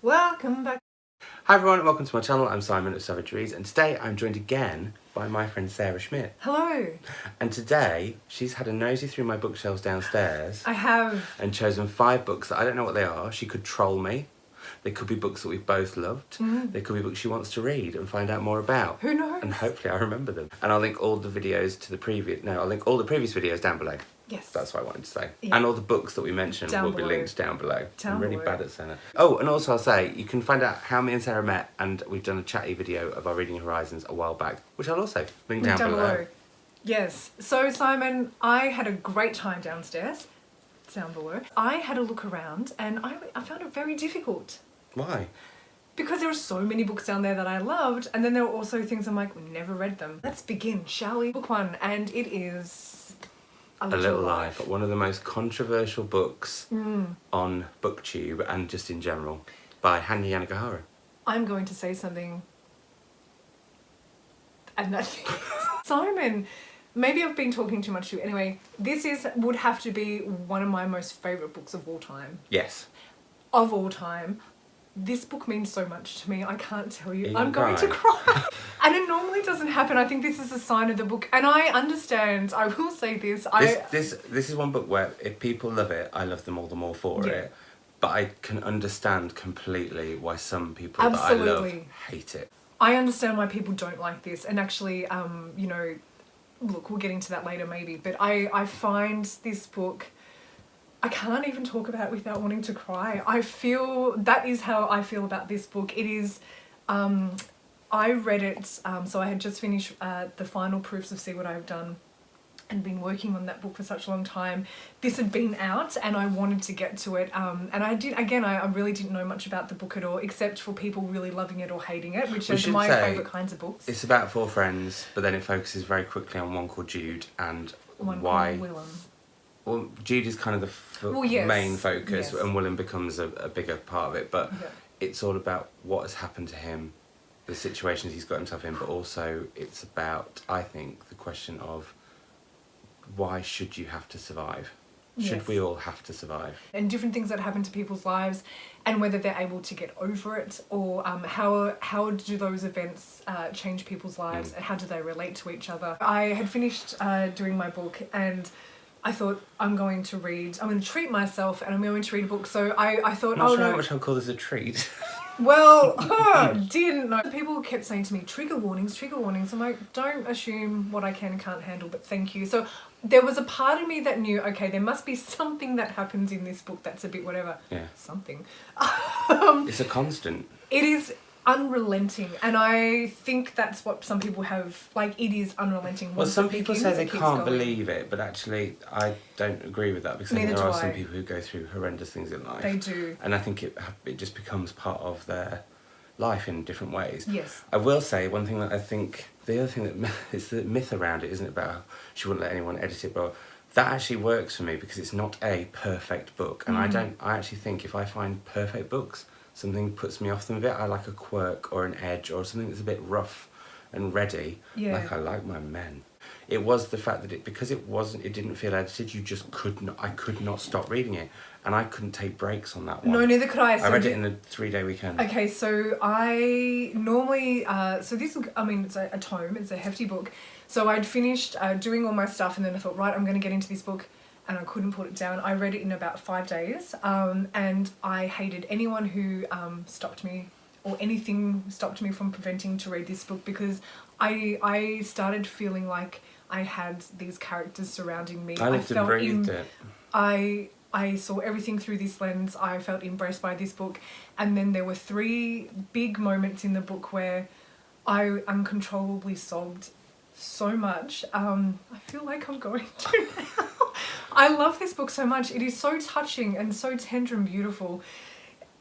Welcome back. Hi everyone, welcome to my channel. I'm Simon of Savage Reads, and today I'm joined again by my friend Sarah Schmidt. Hello. And today she's had a nosy through my bookshelves downstairs. I have. And chosen 5 books that I don't know what they are. She could troll me. They could be books that we both loved. They could be books she wants to read and find out more about. Who knows? And hopefully I remember them. And I'll link all the videos to the previous... No, I'll link all the previous videos down below. Yes. That's what I wanted to say. Yeah. And all the books that we mentioned Down will below. be linked down below. Down I'm really below. bad at saying that. Oh, and also I'll say, you can find out how me and Sarah met, and we've done a chatty video of our Reading Horizons a while back, which I'll also link down below. Yes. So, Simon, I had a great time downstairs. Down below. I had a look around and I found it very difficult. Why? Because there are so many books down there that I loved, and then there were also things I'm like, never read them. Let's begin, shall we? Book 1, and it is A Little Life. One of the most controversial books on BookTube and just in general, by Hanya Yanagihara. I'm going to say something, and that Simon, maybe I've been talking too much to you. Anyway, this would have to be one of my most favourite books of all time. Yes. Of all time. This book means so much to me, I can't tell you. You're I'm going to cry. And it normally doesn't happen. I think this is a sign of the book. And I understand, I will say this. This is one book where if people love it, I love them all the more for it. But I can understand completely why some people that I love hate it. I understand why people don't like this. And actually, you know, look, we'll get into that later maybe. But I find this book... I can't even talk about it without wanting to cry. I feel, that is how I feel about this book. It is, I read it, so I had just finished the final proofs of See What I've Done and been working on that book for such a long time. This had been out and I wanted to get to it. And I did, again, I really didn't know much about the book at all, except for people really loving it or hating it, which are my favourite kinds of books. It's about 4 friends, but then it focuses very quickly on one called Jude and one why... called Willem. Well, Jude is kind of the main focus, and Willem becomes a bigger part of it, but it's all about what has happened to him, the situations he's got himself in, but also it's about, I think, the question of why should you have to survive? Should we all have to survive? And different things that happen to people's lives, and whether they're able to get over it, or how do those events change people's lives, and how do they relate to each other. I had finished doing my book, and I thought, I'm going to treat myself and I'm going to read a book. So I thought, not sure how much I'll call this a treat. Well, didn't know. People kept saying to me, trigger warnings, trigger warnings. I'm like, don't assume what I can and can't handle, but thank you. So there was a part of me that knew, okay, there must be something that happens in this book that's a bit whatever. Yeah. Something. It's a constant. It is unrelenting, and I think that's what some people have, like, it is unrelenting. Well, some people say they can't believe it, but actually I don't agree with that, because I think there are some people who go through horrendous things in life. They do. And I think it just becomes part of their life in different ways. Yes. I will say one thing that I think, the other thing that is the myth around it, isn't it, about she wouldn't let anyone edit it, but that actually works for me because it's not a perfect book, and I actually think if I find perfect books, something puts me off them a bit. I like a quirk or an edge or something that's a bit rough and ready. Yeah. Like I like my men. It was the fact that it didn't feel edited, I could not stop reading it, and I couldn't take breaks on that one. No, neither could I. I read it in a 3-day weekend. Okay, so I normally, so this, I mean, it's a tome, it's a hefty book. So I'd finished doing all my stuff, and then I thought, right, I'm going to get into this book. And I couldn't put it down. I read it in about 5 days, and I hated anyone who stopped me, or anything stopped me from preventing to read this book, because I started feeling like I had these characters surrounding me. I lived and breathed it. I saw everything through this lens. I felt embraced by this book, and then there were 3 big moments in the book where I uncontrollably sobbed so much. I feel like I'm going to now. I love this book so much. It is so touching and so tender and beautiful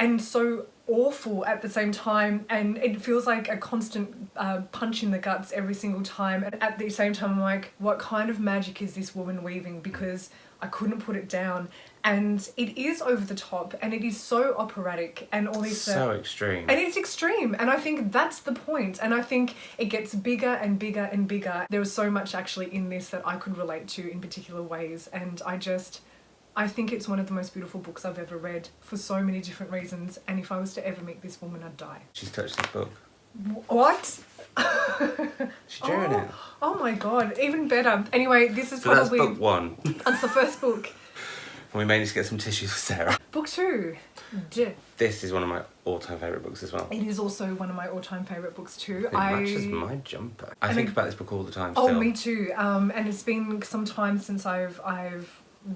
and so awful at the same time, and it feels like a constant punch in the guts every single time. And at the same time I'm like, what kind of magic is this woman weaving? Because I couldn't put it down, and it is over the top, and it is so operatic, and all these so extreme, and it's extreme, and I think that's the point, and I think it gets bigger and bigger and bigger. There was so much actually in this that I could relate to in particular ways, and I just I think it's one of the most beautiful books I've ever read for so many different reasons, and if I was to ever meet this woman, I'd die. She's touched this book. What? She drew in it. Oh my god, even better. Anyway, this is So probably... that's book 1. That's the first book. And we may need to get some tissues for Sarah. Book 2. This is one of my all-time favourite books as well. It is also one of my all-time favourite books too. It matches my jumper. I think about this book all the time still. Oh, me too. And it's been some time since I've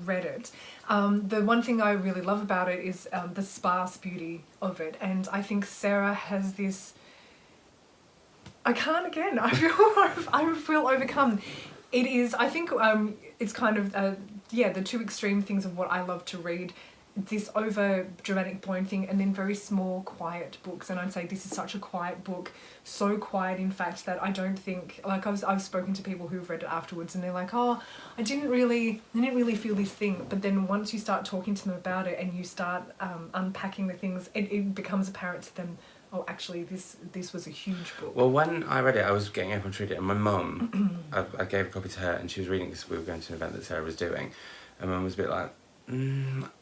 read it. The one thing I really love about it is the sparse beauty of it, and I think Sarah has this... I feel overcome. It is, I think it's kind of, the two extreme things of what I love to read. This over dramatic blowing thing, and then very small, quiet books. And I'd say this is such a quiet book, so quiet in fact that I don't think, like I've spoken to people who've read it afterwards, and they're like, oh, I didn't really feel this thing. But then once you start talking to them about it and you start unpacking the things, it becomes apparent to them, oh, actually, this was a huge book. Well, when I read it, I was getting everyone to read it, and my mum, I gave a copy to her, and she was reading because we were going to an event that Sarah was doing, and Mum was a bit like,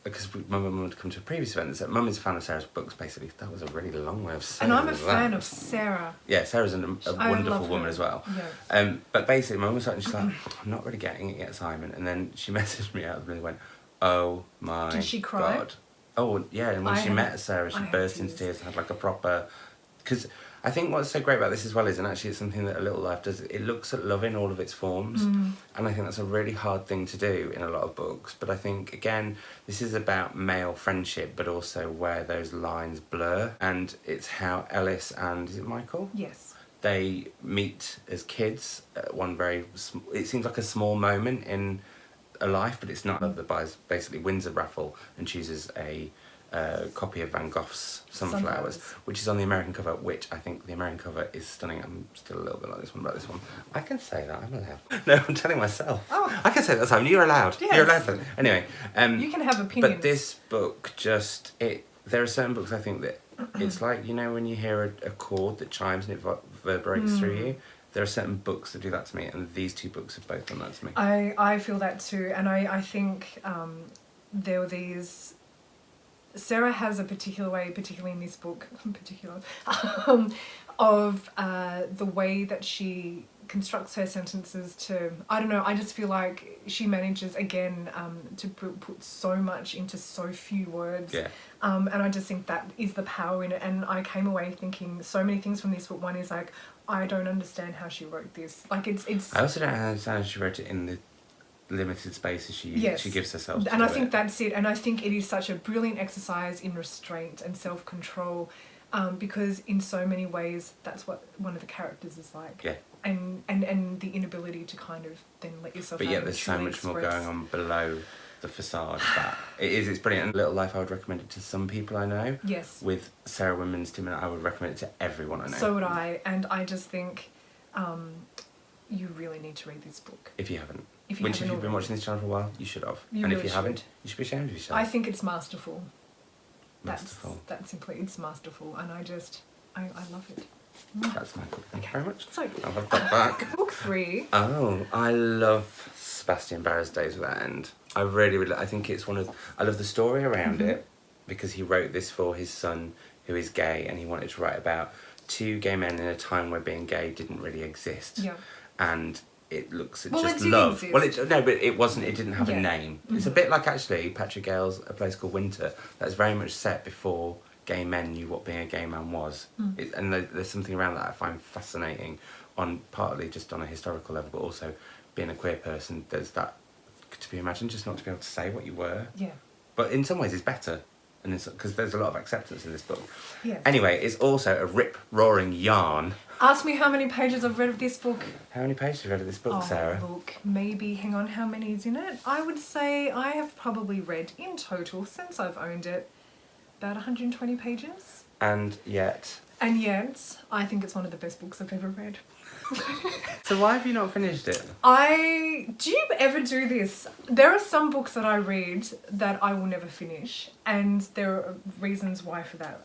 because my mum would come to a previous event, so Mum is a fan of Sarah's books, basically. That was a really long way of saying that. And I'm a fan of Sarah. Yeah, Sarah's a wonderful woman as well. Yeah. But basically, my mum was like, she's like, I'm not really getting it yet, Simon. And then she messaged me out of the blue and went, oh my Did she cry? God. Oh, yeah, and when she met Sarah, she burst into tears and had like a proper... Because I think what's so great about this as well is, and actually it's something that A Little Life does, it looks at love in all of its forms. And I think that's a really hard thing to do in a lot of books. But I think, again, this is about male friendship, but also where those lines blur. And it's how Ellis and, is it Michael? Yes. They meet as kids at one it seems like a small moment in a life, but it's not. That buys basically wins a raffle and chooses a copy of Van Gogh's Sunflowers, which is on the American cover, which I think the American cover is stunning. I'm still a little bit like this one about this one. I can say that, I'm allowed. No, I'm telling myself. Oh. I can say that, Simon, you're allowed. Yes. You're allowed. Anyway. You can have opinions. But this book just, there are certain books I think that it's like, you know, when you hear a chord that chimes and it reverberates through you, there are certain books that do that to me, and these two books have both done that to me. I feel that too, and I think there were these... Sarah has a particular way, particularly in this book, of the way that she constructs her sentences to... I don't know, I just feel like she manages, again, to put so much into so few words. Yeah. And I just think that is the power in it. And I came away thinking so many things from this book. One is like, I don't understand how she wrote this. Like, it's... I also don't understand how she wrote it in the limited spaces she gives herself to. And I think that's it. And I think it is such a brilliant exercise in restraint and self-control, because in so many ways that's what one of the characters is like. Yeah. And the inability to kind of then let yourself but out yeah, and there's so much express. more going on below the facade of that. It's brilliant. And Little Life, I would recommend it to some people I know. Yes. With Sarah Women's Tim, and I would recommend it to everyone I know. So would I. And I just think you really need to read this book. If you haven't. If you've been watching this channel for a while, you should have. You and really if you haven't, you should be ashamed of yourself. I think it's masterful. Masterful. That's simply, it's masterful, and I love it. That's my book. Thank you very much. So I'll have that back. Book 3. Oh, I love Sebastian Barra's Days Without End. I really, I think it's I love the story around it, because he wrote this for his son, who is gay, and he wanted to write about two gay men in a time where being gay didn't really exist. Yeah. And it looks at just love. Exist. Well, no, but it wasn't. It didn't have a name. It's a bit like actually Patrick Gale's A Place Called Winter. That's very much set before gay men knew what being a gay man was. And there's something around that I find fascinating, on partly just on a historical level, but also being a queer person. There's that to be imagined, just not to be able to say what you were. Yeah. But in some ways, it's better. And because there's a lot of acceptance in this book. Yes. Anyway, it's also a rip-roaring yarn. Ask me how many pages I've read of this book. How many pages have you read of this book, Sarah? Look, maybe, hang on, how many is in it? I would say I have probably read in total, since I've owned it, about 120 pages. And yet, And yet, I think it's one of the best books I've ever read. So why have you not finished it? Do you ever do this? There are some books that I read that I will never finish, and there are reasons why for that.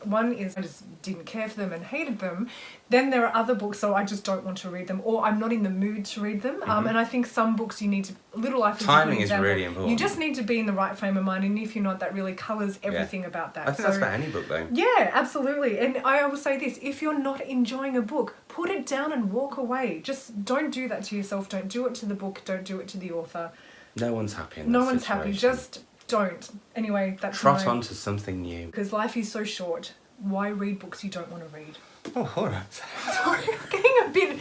One is I just didn't care for them and hated them. Then there are other books, so I just don't want to read them, or I'm not in the mood to read them. And I think some books you need to... Little Life is timing a good example. is really important. You just need to be in the right frame of mind, and if you're not, that really colours everything about that. I think that's for any book, though. Yeah, absolutely. And I will say this, if you're not enjoying a book, put it down and walk away. Just don't do that to yourself. Don't do it to the book. Don't do it to the author. No one's happy in that No one's situation. happy. Just don't. Anyway, that's Trot on to something new. Because life is so short. Why read books you don't want to read? Oh, all right. Sorry, I'm getting a bit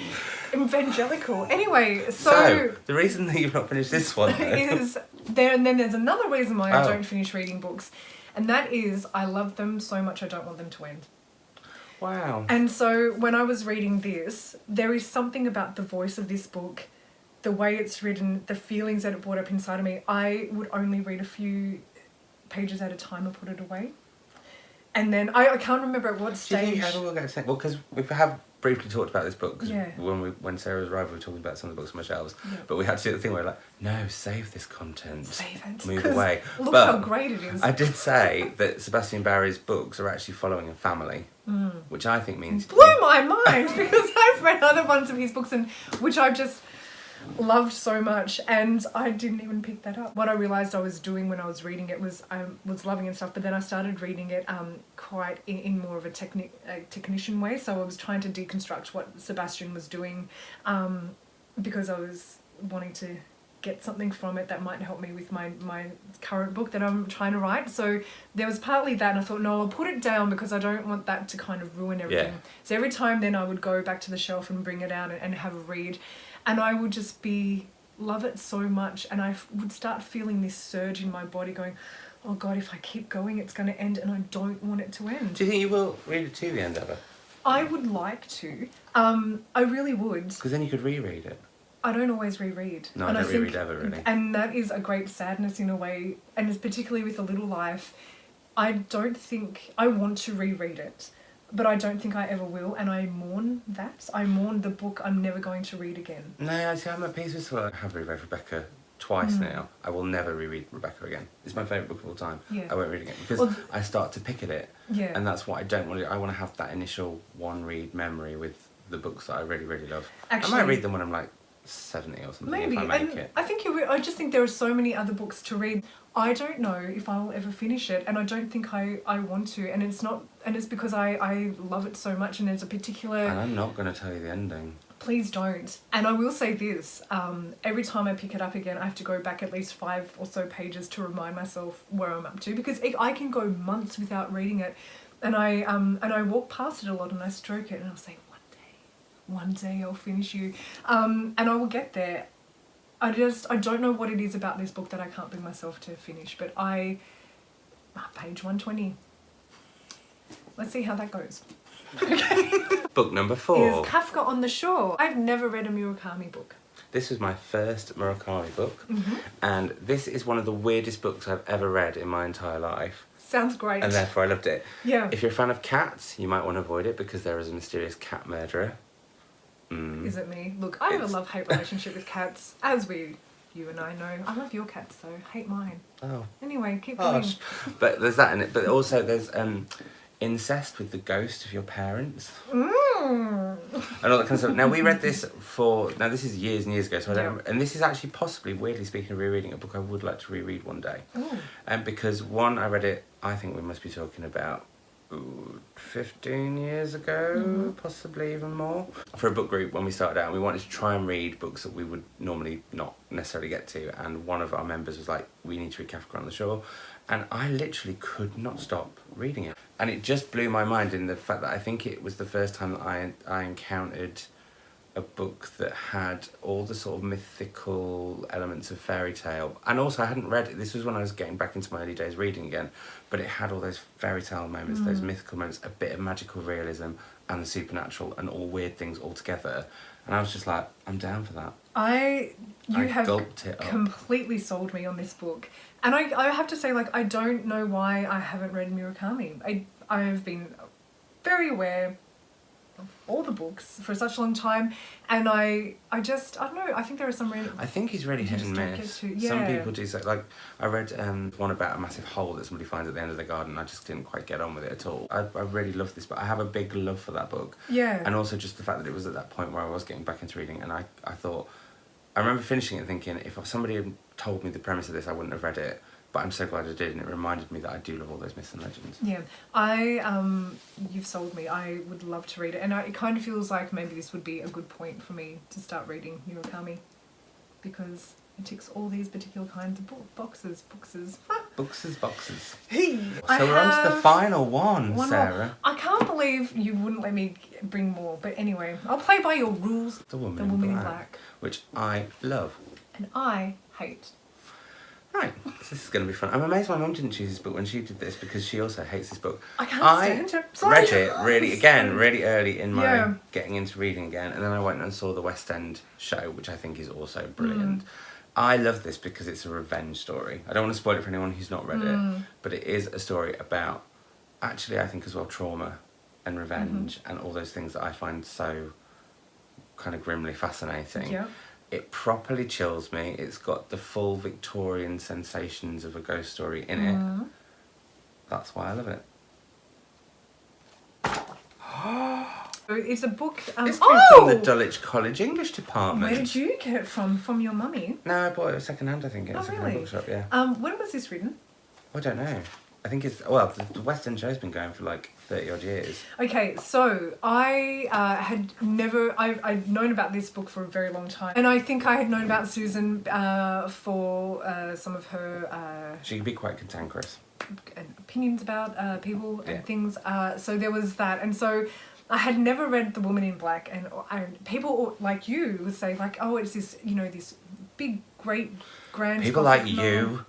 evangelical. Anyway, so the reason that you've not finished this one is there, and then there's another reason why I don't finish reading books, and that is I love them so much I don't want them to end. Wow. And so when I was reading this, there is something about the voice of this book, the way it's written, the feelings that it brought up inside of me. I would only read a few pages at a time and put it away. And then I can't remember at what stage. Do you think ever we'll get to... Well, because we have briefly talked about this book, because Yeah. when Sarah was arrived, we were talking about some of the books on my shelves, Yeah. but we had to do the thing where we're like, no, save this content. Save it. Move 'Cause away. Look But how great it is. I did say that Sebastian Barry's books are actually following a family, which I think means... Blew my mind because I've read other ones of his books and which I've just loved so much, and I didn't even pick that up. What I realised I was doing when I was reading it was I was loving it and stuff, but then I started reading it quite in more of a technician way, so I was trying to deconstruct what Sebastian was doing because I was wanting to get something from it that might help me with my current book that I'm trying to write. So there was partly that, and I thought, no, I'll put it down because I don't want that to kind of ruin everything. Yeah. So every time then I would go back to the shelf and bring it out and have a read, and I would just love it so much, and I would start feeling this surge in my body going, oh God, if I keep going it's going to end, and I don't want it to end. Do you think you will read it to the end ever? I would like to. I really would. Because then you could reread it. I don't always reread. No, and I don't reread ever, really. And that is a great sadness in a way, and it's particularly with A Little Life. I don't think... I want to reread it, but I don't think I ever will, and I mourn that. I mourn the book I'm never going to read again. No, I see, I'm at peace with what I have reread Rebecca twice now. I will never reread Rebecca again. It's my favourite book of all time. Yeah. I won't read it again because I start to pick at it. Yeah. And that's what I don't want to do. I want to have that initial one-read memory with the books that I really, really love. Actually, I might read them when I'm like 70 or something maybe. if I make And it. I think I just think there are so many other books to read. I don't know if I'll ever finish it, and I don't think I want to, and it's because I love it so much, and there's a particular... And I'm not going to tell you the ending. Please don't. And I will say this, every time I pick it up again, I have to go back at least 5 or so pages to remind myself where I'm up to, because I can go months without reading it, and I walk past it a lot and I stroke it and I'll say, one day I'll finish you, and I will get there. I don't know what it is about this book that I can't bring myself to finish, but page 120. Let's see how that goes. Book number 4 is Kafka on the Shore. I've never read a Murakami book. This was my first Murakami book, and this is one of the weirdest books I've ever read in my entire life. Sounds great. And therefore I loved it. Yeah. If you're a fan of cats, you might want to avoid it because there is a mysterious cat murderer. Is it me? Look, I have a love-hate relationship with cats, as you and I know. I love your cats though, hate mine. Oh. Anyway, keep going. But there's that in it, but also there's incest with the ghost of your parents. And all that kind of stuff. Now we read this this is years and years ago, so I don't remember, and this is actually possibly, weirdly speaking, of rereading a book I would like to reread one day. Because one, I read it, I think we must be talking about 15 years ago, possibly even more. For a book group, when we started out, we wanted to try and read books that we would normally not necessarily get to, and one of our members was like, we need to read Kafka on the Shore, and I literally could not stop reading it. And it just blew my mind in the fact that I think it was the first time that I encountered a book that had all the sort of mythical elements of fairy tale, and also I hadn't read it. This was when I was getting back into my early days reading again, but it had all those fairy tale moments, those mythical moments, a bit of magical realism and the supernatural, and all weird things all together. And I was just like, I'm down for that. You have gulped it up. Completely sold me on this book, and I have to say, like, I don't know why I haven't read Murakami. I have been very aware of all the books for such a long time, and I don't know, I think there are some random... I think he's really hit and miss. Some people do say, like, I read one about a massive hole that somebody finds at the end of the garden. I just didn't quite get on with it at all. I really love this, but I have a big love for that book. Yeah. And also just the fact that it was at that point where I was getting back into reading, and I thought, I remember finishing it thinking, if somebody had told me the premise of this, I wouldn't have read it. But I'm so glad I did, and it reminded me that I do love all those myths and legends. Yeah, you've sold me. I would love to read it, and it kind of feels like maybe this would be a good point for me to start reading Murakami, because it ticks all these particular kinds of boxes. Boxes. Hey, so we're on to the final one, Sarah. More. I can't believe you wouldn't let me bring more, but anyway, I'll play by your rules. The Woman in Black, which I love. And I hate. Right, so this is going to be fun. I'm amazed my mum didn't choose this book when she did this, because she also hates this book. I can't stand it. Sorry. Read it really early in my getting into reading again, and then I went and saw the West End show, which I think is also brilliant. I love this because it's a revenge story. I don't want to spoil it for anyone who's not read it, but it is a story about, actually I think as well, trauma and revenge and all those things that I find so kind of grimly fascinating. Yeah. It properly chills me. It's got the full Victorian sensations of a ghost story in it. That's why I love it. It's a book... This came from the Dulwich College English department. Where did you get it from? From your mummy? No, I bought it second hand, I think. It was a second hand bookshop, yeah. When was this written? I don't know. I think it's... Well, the West End show's been going for like 30 odd years. Okay, so I had never... I'd known about this book for a very long time. And I think I had known about Susan for some of her... she can be quite cantankerous. Opinions about people and things. So there was that. And so I had never read The Woman in Black. And people like you would say, like, oh, it's this, this big, great, grand... People like you.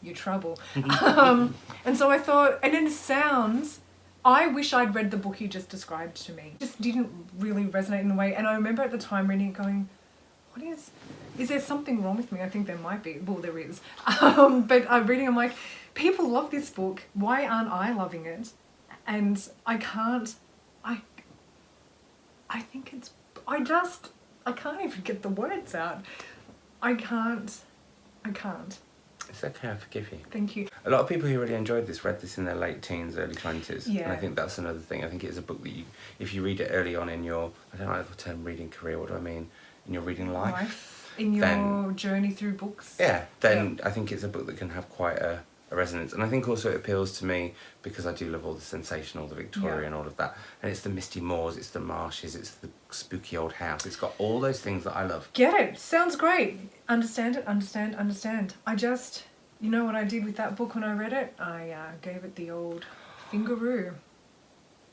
Your trouble. And so I thought, and it sounds, I wish I'd read the book you just described to me. It just didn't really resonate in a way. And I remember at the time reading it going, is there something wrong with me? I think there might be. Well, there is. But reading, I'm like, people love this book. Why aren't I loving it? And I can't even get the words out. I can't. It's okay, I forgive you. Thank you. A lot of people who really enjoyed this read this in their late teens, early 20s. Yeah. And I think that's another thing. I think it's a book that if you read it early on in your, I don't like the term reading career, what do I mean? In your reading life. In your journey through books. Yeah, then I think it's a book that can have quite a resonance. And I think also it appeals to me because I do love all the sensational, the Victorian, all of that. And it's the misty moors, it's the marshes, it's the spooky old house. It's got all those things that I love. Get it. Sounds great. Understand. I just, you know what I did with that book when I read it? I gave it the old fingaroo.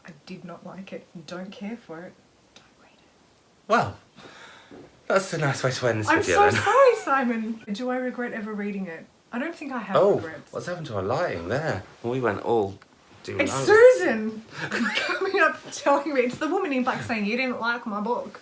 I did not like it. Don't care for it. Don't read it. Well, that's a nice way to end this video then. I'm so sorry, Simon. Do I regret ever reading it? I don't think I have regrets. What's happened to our lighting there? We went all... It's Susan coming up telling me. It's the Woman in Black saying, you didn't like my book.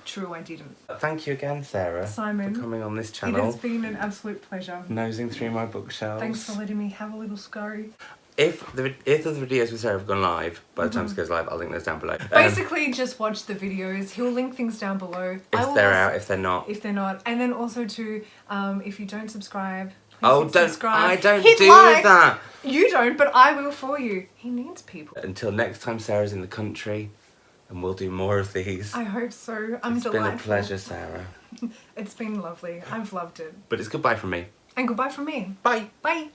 True, I didn't. Thank you again, Sarah, Simon, for coming on this channel. It has been an absolute pleasure. Nosing through my bookshelves. Thanks for letting me have a little scurry. If the videos with Sarah have gone live, by the time this goes live, I'll link those down below. Basically, just watch the videos. He'll link things down below. If they're out, if they're not. If they're not. And then also to, if you don't subscribe... I don't Hit do like. that. You don't, but I will for you. He needs people. Until next time, Sarah's in the country, and we'll do more of these. I hope so. It's been a pleasure, Sarah. It's been lovely. I've loved it. But it's goodbye from me. And goodbye from me. Bye. Bye.